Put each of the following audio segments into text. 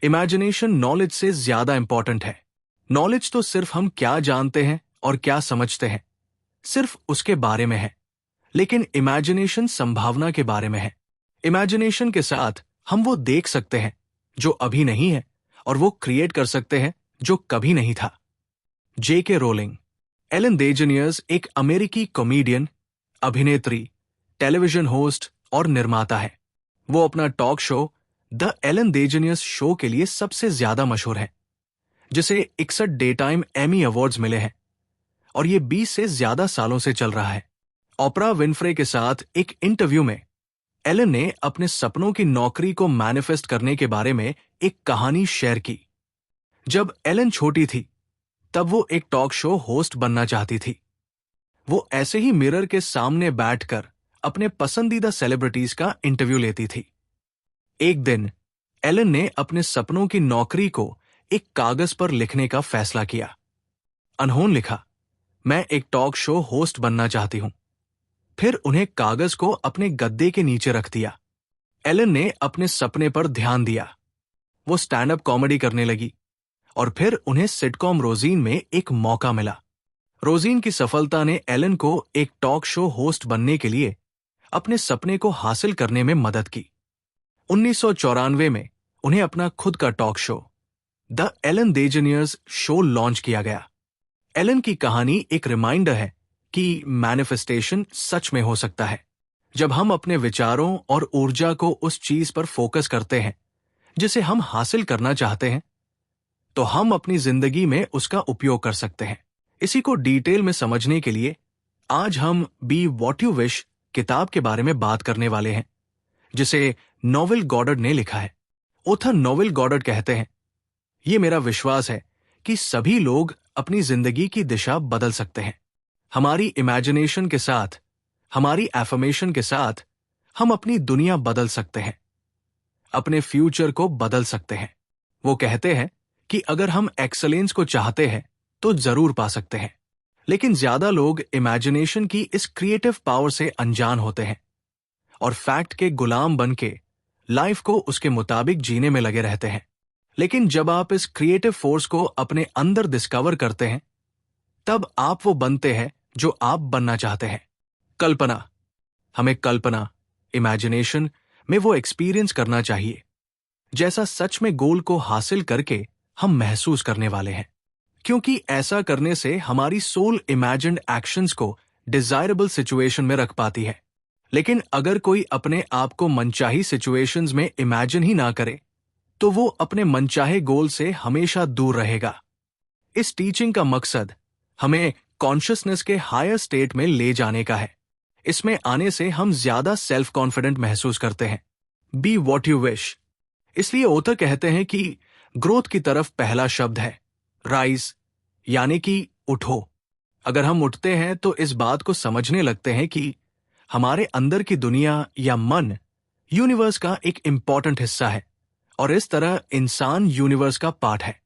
Imagination knowledge से ज्यादा important है। नॉलेज तो सिर्फ हम क्या जानते हैं और क्या समझते हैं, सिर्फ उसके बारे में है, लेकिन इमेजिनेशन संभावना के बारे में है। इमेजिनेशन के साथ हम वो देख सकते हैं जो अभी नहीं है और वो क्रिएट कर सकते हैं जो कभी नहीं था। J.K. रोलिंग। एलन डेजेनियर्स एक अमेरिकी कॉमेडियन, अभिनेत्री, टेलीविजन होस्ट और निर्माता है। वो अपना talk show the Ellen DeGeneres show के लिए सबसे ज्यादा मशहूर है, जिसे 61 डे टाइम एमी अवार्ड्स मिले हैं और ये 20 से ज्यादा सालों से चल रहा है। ओपरा विनफ्रे के साथ एक इंटरव्यू में एलन ने अपने सपनों की नौकरी को मैनिफेस्ट करने के बारे में एक कहानी शेयर की। जब एलन छोटी थी तब वो एक टॉक शो होस्ट बनना चाहती थी। वो ऐसे ही मिरर के सामने बैठकर अपने पसंदीदा सेलिब्रिटीज का इंटरव्यू लेती थी। एक दिन एलन ने अपने सपनों की नौकरी को एक कागज पर लिखने का फैसला किया। अनहोन लिखा, मैं एक टॉक शो होस्ट बनना चाहती हूं। फिर उन्हें कागज को अपने गद्दे के नीचे रख दिया। एलन ने अपने सपने पर ध्यान दिया। वो स्टैंड अप कॉमेडी करने लगी और फिर उन्हें सिटकॉम रोजीन में एक मौका मिला। रोजीन की सफलता ने एलन को एक टॉक शो होस्ट बनने के लिए अपने सपने को हासिल करने में मदद की। 1994 में उन्हें अपना खुद का talk show the Ellen DeGeneres show launch किया गया। एलन की कहानी एक रिमाइंडर है कि मैनिफेस्टेशन सच में हो सकता है जब हम अपने विचारों और ऊर्जा को उस चीज पर फोकस करते हैं जिसे हम हासिल करना चाहते हैं, तो हम अपनी जिंदगी में उसका उपयोग कर सकते हैं। इसी को डिटेल में समझने के लिए आज हम बी वॉट यू विश किताब के बारे में बात करने वाले हैं, जिसे नोवेल गॉडर्ड ने लिखा है। ऑथर नोवेल गॉडर्ड कहते हैं, ये मेरा विश्वास है कि सभी लोग अपनी जिंदगी की दिशा बदल सकते हैं। हमारी इमेजिनेशन के साथ, हमारी एफर्मेशन के साथ हम अपनी दुनिया बदल सकते हैं, अपने फ्यूचर को बदल सकते हैं। वो कहते हैं कि अगर हम एक्सेलेंस को चाहते हैं तो जरूर पा सकते हैं, लेकिन ज्यादा लोग इमेजिनेशन की इस क्रिएटिव पावर से अनजान होते हैं और फैक्ट के गुलाम बन के लाइफ को उसके मुताबिक जीने में लगे रहते हैं। लेकिन जब आप इस क्रिएटिव फोर्स को अपने अंदर डिस्कवर करते हैं, तब आप वो बनते हैं जो आप बनना चाहते हैं। कल्पना। हमें कल्पना, इमेजिनेशन में वो एक्सपीरियंस करना चाहिए जैसा सच में गोल को हासिल करके हम महसूस करने वाले हैं, क्योंकि ऐसा करने से हमारी सोल इमेजिन्ड एक्शंस को डिजायरेबल सिचुएशन में रख पाती है। लेकिन अगर कोई अपने आप को मनचाही सिचुएशंस में इमेजिन ही ना करे, तो वो अपने मनचाहे गोल से हमेशा दूर रहेगा। इस टीचिंग का मकसद हमें कॉन्शियसनेस के हायर स्टेट में ले जाने का है। इसमें आने से हम ज्यादा सेल्फ कॉन्फिडेंट महसूस करते हैं। Be what you wish. इसलिए ऑथर कहते हैं कि ग्रोथ की तरफ पहला शब्द है राइज, यानी कि उठो। अगर हम उठते हैं तो इस बात को समझने लगते हैं कि हमारे अंदर की दुनिया या मन यूनिवर्स का एक इंपॉर्टेंट हिस्सा है और इस तरह इंसान यूनिवर्स का पार्ट है।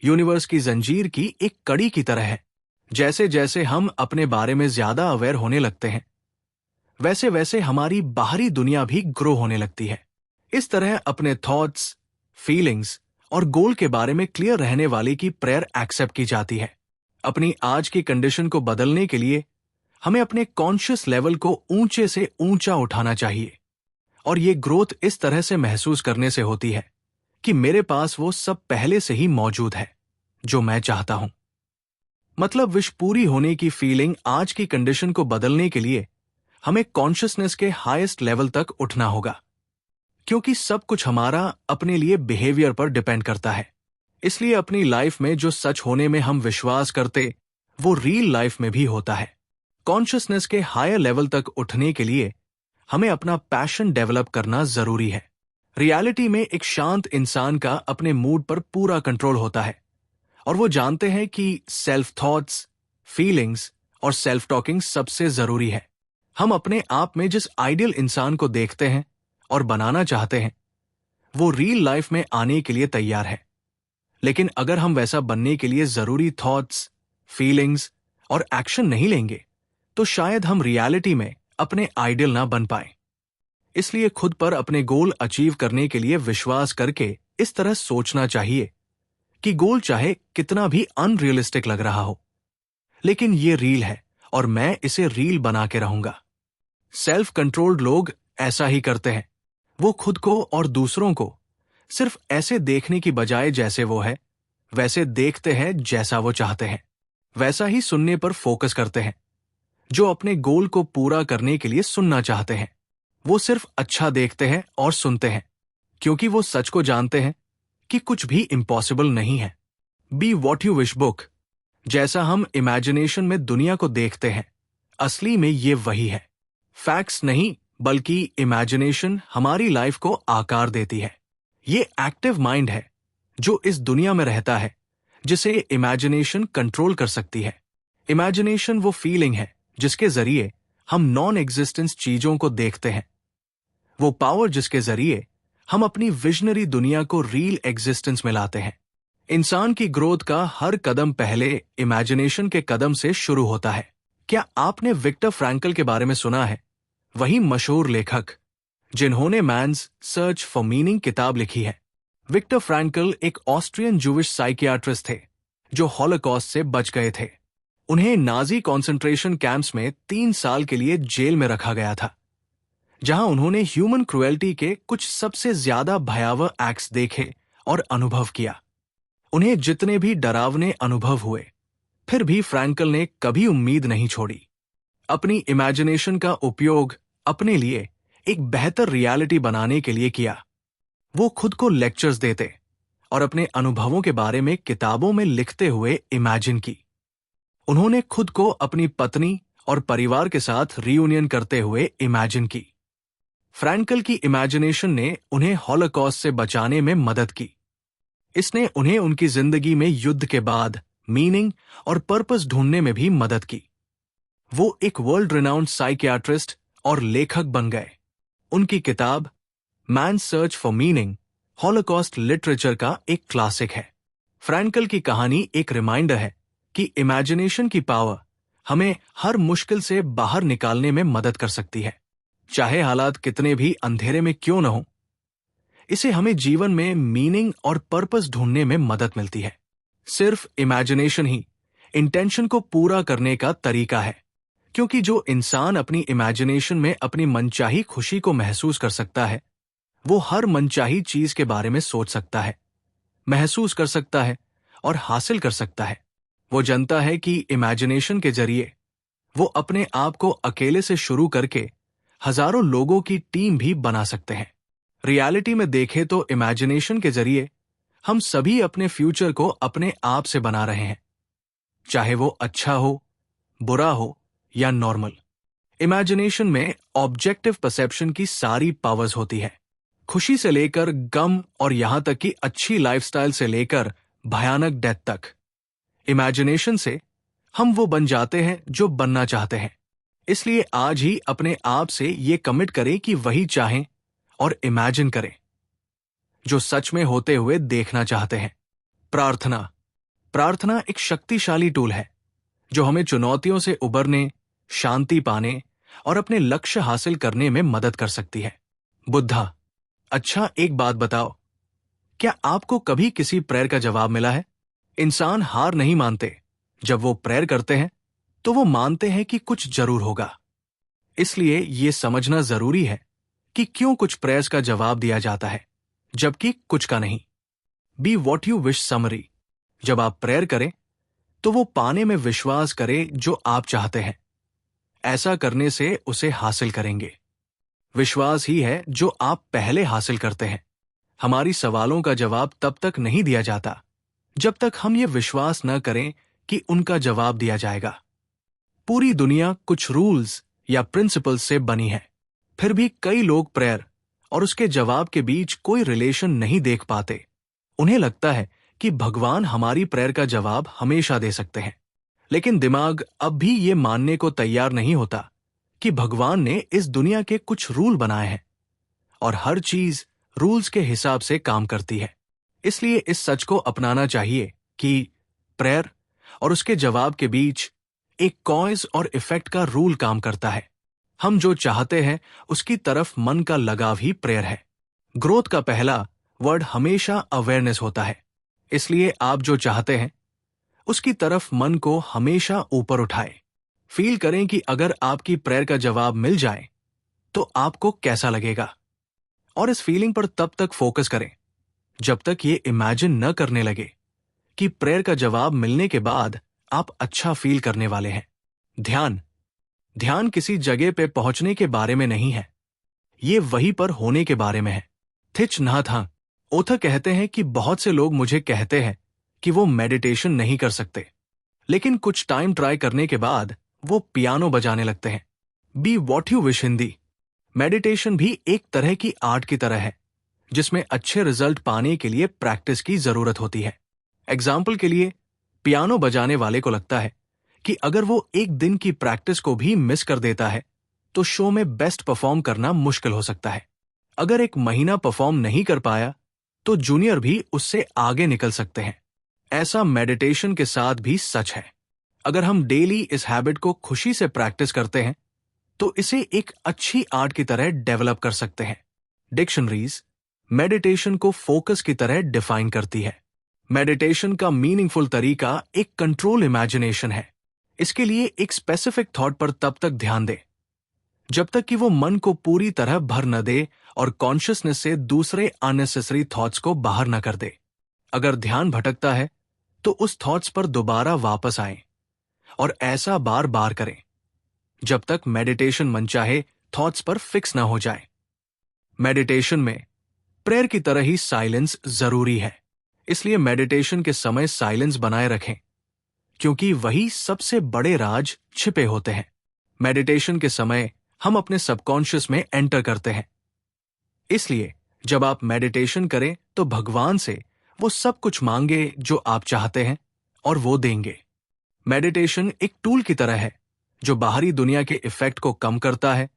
यूनिवर्स की जंजीर की एक कड़ी की तरह है। जैसे जैसे हम अपने बारे में ज्यादा अवेयर होने लगते हैं, वैसे वैसे हमारी बाहरी दुनिया भी ग्रो होने लगती है। इस तरह अपने थॉट्स, फीलिंग्स और गोल के बारे में क्लियर रहने वाले की प्रेयर एक्सेप्ट की जाती है। अपनी आज की कंडीशन को बदलने के लिए हमें अपने कॉन्शियस लेवल को ऊंचे से ऊंचा उठाना चाहिए, और ये ग्रोथ इस तरह से महसूस करने से होती है कि मेरे पास वो सब पहले से ही मौजूद है जो मैं चाहता हूं। मतलब विश पूरी होने की फीलिंग आज की कंडीशन को बदलने के लिए हमें कॉन्शियसनेस के हाईएस्ट लेवल तक उठना होगा, क्योंकि सब कुछ हमारा अपने लिए बिहेवियर पर डिपेंड करता है। इसलिए अपनी लाइफ में जो सच होने में हम विश्वास करते, वो रियल लाइफ में भी होता है। कॉन्शियसनेस के हायर लेवल तक उठने के लिए हमें अपना पैशन डेवलप करना जरूरी है। रियलिटी में एक शांत इंसान का अपने मूड पर पूरा कंट्रोल होता है और वो जानते हैं कि सेल्फ थॉट्स, फीलिंग्स और सेल्फ टॉकिंग सबसे जरूरी है। हम अपने आप में जिस आइडियल इंसान को देखते हैं और बनाना चाहते हैं, वो रियल लाइफ में आने के लिए तैयार है। लेकिन अगर हम वैसा बनने के लिए जरूरी थॉट्स, फीलिंग्स और एक्शन नहीं लेंगे, तो शायद हम रियलिटी में अपने आइडियल ना बन पाए। इसलिए खुद पर अपने गोल अचीव करने के लिए विश्वास करके इस तरह सोचना चाहिए कि गोल चाहे कितना भी अनरियलिस्टिक लग रहा हो, लेकिन ये रील है और मैं इसे रील बना के रहूंगा। सेल्फ कंट्रोल्ड लोग ऐसा ही करते हैं। वो खुद को और दूसरों को सिर्फ ऐसे देखने की बजाय जैसे वो है वैसे देखते हैं, जैसा वो चाहते हैं वैसा ही सुनने पर फोकस करते हैं। जो अपने गोल को पूरा करने के लिए सुनना चाहते हैं वो सिर्फ अच्छा देखते हैं और सुनते हैं, क्योंकि वो सच को जानते हैं कि कुछ भी इम्पॉसिबल नहीं है। Be what you wish book. जैसा हम इमेजिनेशन में दुनिया को देखते हैं, असली में ये वही है। फैक्ट्स नहीं, बल्कि इमेजिनेशन हमारी लाइफ को आकार देती है। ये एक्टिव माइंड है जो इस दुनिया में रहता है, जिसे इमेजिनेशन कंट्रोल कर सकती है। इमेजिनेशन वो फीलिंग है जिसके जरिए हम नॉन एग्जिस्टेंस चीजों को देखते हैं, वो पावर जिसके जरिए हम अपनी विजनरी दुनिया को रियल एग्जिस्टेंस में लाते हैं। इंसान की ग्रोथ का हर कदम पहले इमेजिनेशन के कदम से शुरू होता है। क्या आपने विक्टर फ्रैंकल के बारे में सुना है? वही मशहूर लेखक जिन्होंने मैन्स सर्च फॉर मीनिंग किताब लिखी है। विक्टर फ्रैंकल एक ऑस्ट्रियन जूविश साइकियाट्रिस्ट थे जो हॉलोकॉस्ट से बच गए थे। उन्हें नाजी कॉन्सेंट्रेशन कैंप्स में 3 साल के लिए जेल में रखा गया था, जहां उन्होंने ह्यूमन क्रुएल्टी के कुछ सबसे ज्यादा भयावह एक्ट्स देखे और अनुभव किया। उन्हें जितने भी डरावने अनुभव हुए, फिर भी फ्रैंकल ने कभी उम्मीद नहीं छोड़ी। अपनी इमेजिनेशन का उपयोग अपने लिए एक बेहतर रियलिटी बनाने के लिए किया। वो खुद को लेक्चर्स देते और अपने अनुभवों के बारे में किताबों में लिखते हुए इमेजिन की। उन्होंने खुद को अपनी पत्नी और परिवार के साथ रियूनियन करते हुए इमेजिन की। फ्रैंकल की इमेजिनेशन ने उन्हें हॉलोकॉस्ट से बचाने में मदद की। इसने उन्हें उनकी जिंदगी में युद्ध के बाद मीनिंग और पर्पस ढूंढने में भी मदद की। वो एक वर्ल्ड रिनाउंड साइकियाट्रिस्ट और लेखक बन गए। उनकी किताब man's search for meaning holocaust literature का एक क्लासिक है। फ्रैंकल की कहानी एक रिमाइंडर है कि इमेजिनेशन की पावर हमें हर मुश्किल से बाहर निकालने में मदद कर सकती है, चाहे हालात कितने भी अंधेरे में क्यों न हो। इसे हमें जीवन में मीनिंग और पर्पस ढूंढने में मदद मिलती है। सिर्फ इमेजिनेशन ही इंटेंशन को पूरा करने का तरीका है, क्योंकि जो इंसान अपनी इमेजिनेशन में अपनी मनचाही खुशी को महसूस कर सकता है, वो हर मनचाही चीज के बारे में सोच सकता है, महसूस कर सकता है और हासिल कर सकता है। वो जानता है कि इमेजिनेशन के जरिए वो अपने आप को अकेले से शुरू करके हजारों लोगों की टीम भी बना सकते हैं। रियलिटी में देखें तो इमेजिनेशन के जरिए हम सभी अपने फ्यूचर को अपने आप से बना रहे हैं, चाहे वो अच्छा हो, बुरा हो या नॉर्मल। इमेजिनेशन में ऑब्जेक्टिव परसेप्शन की सारी पावर्स होती है, खुशी से लेकर गम और यहां तक कि अच्छी लाइफस्टाइल से लेकर भयानक डेथ तक। इमेजिनेशन से हम वो बन जाते हैं जो बनना चाहते हैं। इसलिए आज ही अपने आप से ये कमिट करें कि वही चाहें और इमेजिन करें जो सच में होते हुए देखना चाहते हैं। प्रार्थना। प्रार्थना एक शक्तिशाली टूल है जो हमें चुनौतियों से उबरने, शांति पाने और अपने लक्ष्य हासिल करने में मदद कर सकती है। बुद्धा। अच्छा, एक बात बताओ, क्या आपको कभी किसी प्रेयर का जवाब मिला है? इंसान हार नहीं मानते। जब वो प्रेयर करते हैं तो वो मानते हैं कि कुछ जरूर होगा। इसलिए ये समझना जरूरी है कि क्यों कुछ प्रेयर्स का जवाब दिया जाता है जबकि कुछ का नहीं। Be what you wish summary. जब आप प्रेयर करें तो वो पाने में विश्वास करें जो आप चाहते हैं। ऐसा करने से उसे हासिल करेंगे। विश्वास ही है जो आप पहले हासिल करते हैं। हमारी सवालों का जवाब तब तक नहीं दिया जाता जब तक हम ये विश्वास न करें कि उनका जवाब दिया जाएगा। पूरी दुनिया कुछ रूल्स या प्रिंसिपल्स से बनी है, फिर भी कई लोग प्रेयर और उसके जवाब के बीच कोई रिलेशन नहीं देख पाते। उन्हें लगता है कि भगवान हमारी प्रेयर का जवाब हमेशा दे सकते हैं, लेकिन दिमाग अब भी ये मानने को तैयार नहीं होता कि भगवान ने इस दुनिया के कुछ रूल बनाए हैं और हर चीज रूल्स के हिसाब से काम करती है। इसलिए इस सच को अपनाना चाहिए कि प्रेयर और उसके जवाब के बीच एक कॉज और इफेक्ट का रूल काम करता है। हम जो चाहते हैं उसकी तरफ मन का लगाव ही प्रेयर है। ग्रोथ का पहला वर्ड हमेशा अवेयरनेस होता है। इसलिए आप जो चाहते हैं उसकी तरफ मन को हमेशा ऊपर उठाए। फील करें कि अगर आपकी प्रेयर का जवाब मिल जाए तो आपको कैसा लगेगा, और इस फीलिंग पर तब तक फोकस करें जब तक ये इमेजिन न करने लगे कि प्रेयर का जवाब मिलने के बाद आप अच्छा फील करने वाले हैं। ध्यान ध्यान किसी जगह पे पहुंचने के बारे में नहीं है, ये वहीं पर होने के बारे में है। थिच नाथ ओथ कहते हैं कि बहुत से लोग मुझे कहते हैं कि वो मेडिटेशन नहीं कर सकते, लेकिन कुछ टाइम ट्राई करने के बाद वो पियानो बजाने लगते हैं। Be what you wish Hindi. Meditation भी एक तरह की आर्ट की तरह है, जिसमें अच्छे रिजल्ट पाने के लिए प्रैक्टिस की जरूरत होती है। एग्जाम्पल के लिए, पियानो बजाने वाले को लगता है कि अगर वो एक दिन की प्रैक्टिस को भी मिस कर देता है तो शो में बेस्ट परफॉर्म करना मुश्किल हो सकता है। अगर एक महीना परफॉर्म नहीं कर पाया तो जूनियर भी उससे आगे निकल सकते हैं। ऐसा मेडिटेशन के साथ भी सच है। अगर हम डेली इस हैबिट को खुशी से प्रैक्टिस करते हैं तो इसे एक अच्छी आर्ट की तरह डेवलप कर सकते हैं। डिक्शनरीज मेडिटेशन को फोकस की तरह डिफाइन करती है। मेडिटेशन का मीनिंगफुल तरीका एक कंट्रोल इमेजिनेशन है। इसके लिए एक स्पेसिफिक थॉट पर तब तक ध्यान दे जब तक कि वो मन को पूरी तरह भर न दे और कॉन्शियसनेस से दूसरे अननेसेसरी थॉट्स को बाहर न कर दे। अगर ध्यान भटकता है तो उस थॉट्स पर दोबारा वापस आएं और ऐसा बार बार करें जब तक मेडिटेशन मनचाहे थॉट्स पर फिक्स ना हो जाए। मेडिटेशन में प्रेयर की तरह ही साइलेंस जरूरी है, इसलिए मेडिटेशन के समय साइलेंस बनाए रखें, क्योंकि वही सबसे बड़े राज छिपे होते हैं। मेडिटेशन के समय हम अपने सबकॉन्शियस में एंटर करते हैं, इसलिए जब आप मेडिटेशन करें तो भगवान से वो सब कुछ मांगे जो आप चाहते हैं और वो देंगे। मेडिटेशन एक टूल की तरह है जो बाहरी दुनिया के इफेक्ट को कम करता है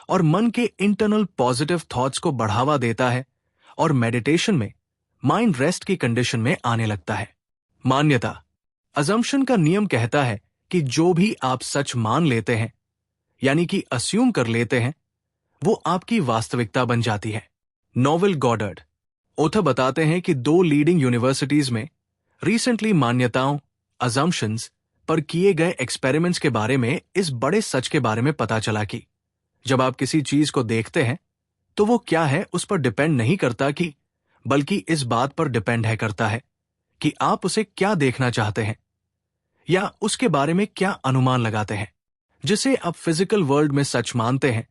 और मन के इंटरनल पॉजिटिव थॉट्स को बढ़ावा देता है, और मेडिटेशन में माइंड रेस्ट की कंडीशन में आने लगता है। मान्यता अजम्पशन का नियम कहता है कि जो भी आप सच मान लेते हैं, यानी कि अस्यूम कर लेते हैं, वो आपकी वास्तविकता बन जाती है। नोवेल गॉडर्ड ओथ बताते हैं कि 2 लीडिंग यूनिवर्सिटीज में रिसेंटली मान्यताओं अजम्पशंस पर किए गए एक्सपेरिमेंट्स के बारे में इस बड़े सच के बारे में पता चला कि जब आप किसी चीज को देखते हैं तो वो क्या है उस पर डिपेंड नहीं करता कि बल्कि इस बात पर डिपेंड है करता है कि आप उसे क्या देखना चाहते हैं या उसके बारे में क्या अनुमान लगाते हैं। जिसे आप फिजिकल वर्ल्ड में सच मानते हैं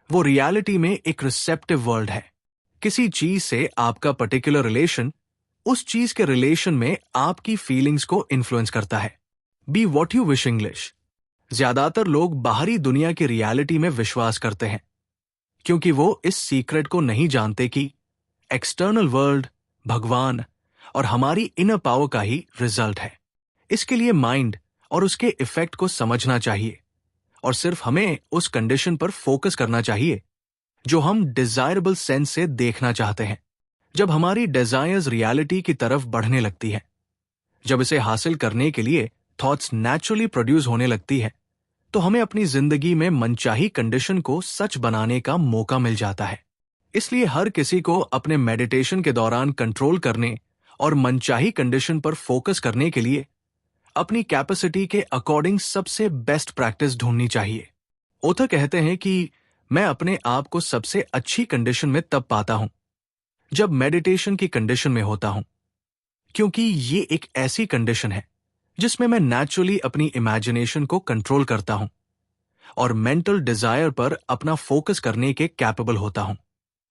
वो रियलिटी में एक रिसेप्टिव वर्ल्ड है। किसी चीज से आपका पर्टिकुलर रिलेशन उस चीज के रिलेशन में आपकी फीलिंग्स को इन्फ्लुएंस करता है। Be what you wish English. ज्यादातर लोग बाहरी दुनिया की रियलिटी में विश्वास करते हैं क्योंकि वो इस सीक्रेट को नहीं जानते कि एक्सटर्नल वर्ल्ड, भगवान और हमारी इनर पावर का ही रिजल्ट है। इसके लिए माइंड और उसके इफेक्ट को समझना चाहिए और सिर्फ हमें उस कंडीशन पर फोकस करना चाहिए जो हम डिजायरेबल सेंस से देखना चाहते हैं। जब हमारी डिजायर्स रियलिटी की तरफ बढ़ने लगती है, जब इसे हासिल करने के लिए थॉट्स नेचुरली प्रोड्यूस होने लगती है, तो हमें अपनी जिंदगी में मनचाही कंडीशन को सच बनाने का मौका मिल जाता है। इसलिए हर किसी को अपने मेडिटेशन के दौरान कंट्रोल करने और मनचाही कंडीशन पर फोकस करने के लिए अपनी कैपेसिटी के अकॉर्डिंग सबसे बेस्ट प्रैक्टिस ढूंढनी चाहिए। ओथ कहते हैं कि मैं अपने आप को सबसे अच्छी कंडीशन में तब पाता हूं जब मेडिटेशन की कंडीशन में होता हूं, क्योंकि ये एक ऐसी कंडीशन है जिसमें मैं नेचुरली अपनी इमेजिनेशन को कंट्रोल करता हूं और मेंटल डिजायर पर अपना फोकस करने के कैपेबल होता हूं।